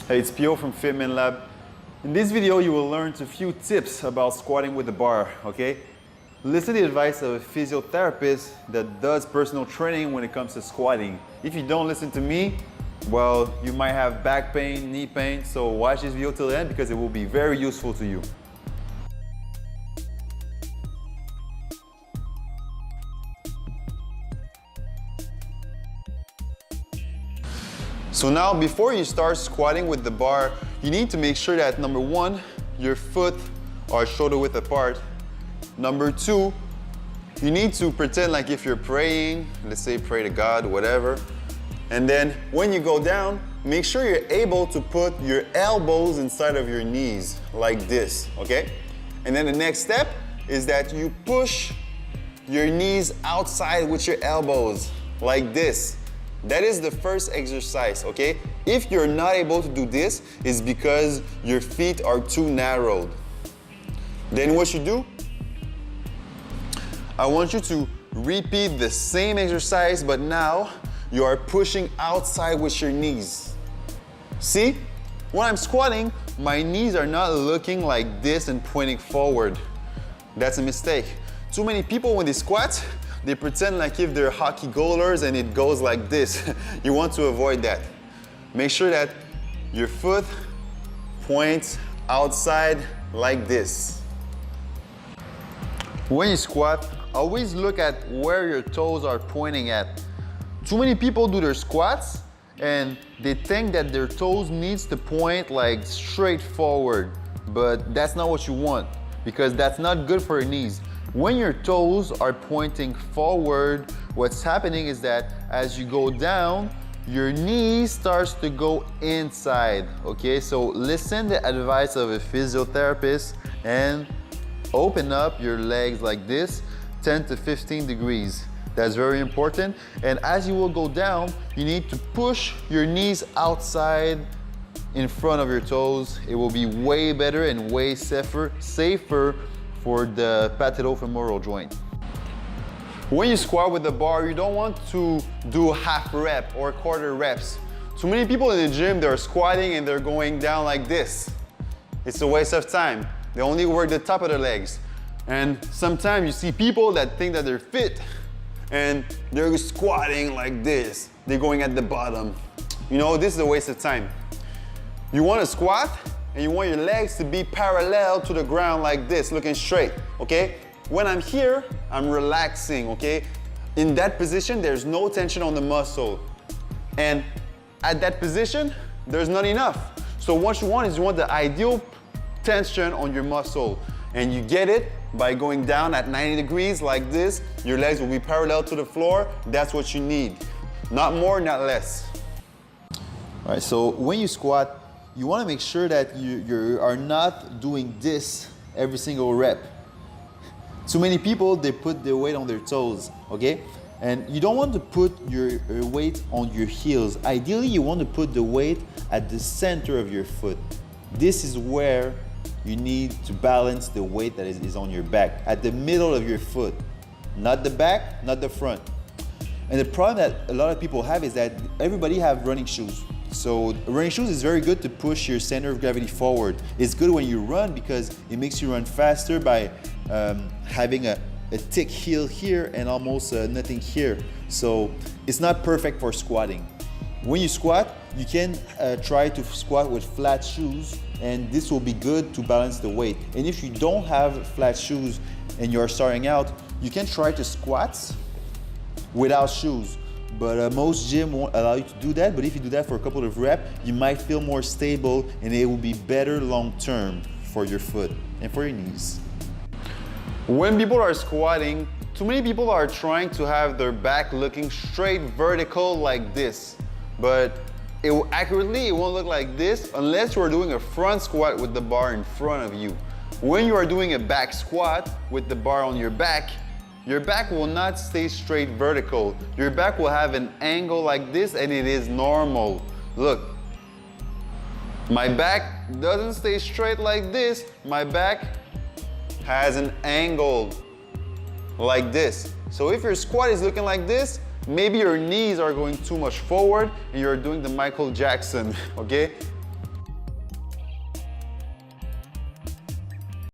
Hey, it's Pio from Fitman Lab. In this video, you will learn a few tips about squatting with the bar, okay? Listen to the advice of a physiotherapist that does personal training when it comes to squatting. If you don't listen to me, well, you might have back pain, knee pain, so watch this video till the end because it will be very useful to you. So now, before you start squatting with the bar, you need to make sure that number one, your foot are shoulder width apart. Number two, you need to pretend like if you're praying, let's say pray to God, whatever. And then when you go down, make sure you're able to put your elbows inside of your knees like this, okay? And then the next step is that you push your knees outside with your elbows like this. That is the first exercise, okay? If you're not able to do this, it's because your feet are too narrowed. Then what you do, I want you to repeat the same exercise, but now you are pushing outside with your knees. See? When I'm squatting, my knees are not looking like this and pointing forward. That's a mistake. Too many people, when they squat, they pretend like if they're hockey goalers and it goes like this. You want to avoid that. Make sure that your foot points outside like this. When you squat, always look at where your toes are pointing at. Too many people do their squats and they think that their toes needs to point like straight forward, but that's not what you want because that's not good for your knees. When your toes are pointing forward, what's happening is that as you go down, your knee starts to go inside, okay? So listen to the advice of a physiotherapist and open up your legs like this, 10 to 15 degrees. That's very important. And as you will go down, you need to push your knees outside in front of your toes. It will be way better and way safer for the patellofemoral joint. When you squat with the bar, you don't want to do half rep or quarter reps. Too many people in the gym, they're squatting and they're going down like this. It's a waste of time. They only work the top of their legs. And sometimes you see people that think that they're fit and they're squatting like this. They're going at the bottom. You know, this is a waste of time. You want to squat and you want your legs to be parallel to the ground like this, looking straight, okay? When I'm here, I'm relaxing, okay? In that position, there's no tension on the muscle. And at that position, there's not enough. So what you want is you want the ideal tension on your muscle. And you get it by going down at 90 degrees like this. Your legs will be parallel to the floor. That's what you need. Not more, not less. All right, so when you squat, you want to make sure that you are not doing this every single rep. Too many people, they put their weight on their toes, okay? And you don't want to put your weight on your heels. Ideally, you want to put the weight at the center of your foot. This is where you need to balance the weight that is on your back, at the middle of your foot. Not the back, not the front. And the problem that a lot of people have is that everybody have running shoes. So running shoes is very good to push your center of gravity forward. It's good when you run because it makes you run faster by having a thick heel here and almost nothing here. So it's not perfect for squatting. When you squat, you can try to squat with flat shoes and this will be good to balance the weight. And if you don't have flat shoes and you're starting out, you can try to squat without shoes. But most gyms won't allow you to do that. But if you do that for a couple of reps, you might feel more stable and it will be better long term for your foot and for your knees. When people are squatting, too many people are trying to have their back looking straight vertical like this. But accurately, it won't look like this unless you are doing a front squat with the bar in front of you. When you are doing a back squat with the bar on your back will not stay straight vertical. Your back will have an angle like this and it is normal. Look, my back doesn't stay straight like this. My back has an angle like this. So if your squat is looking like this, maybe your knees are going too much forward and you're doing the Michael Jackson, okay?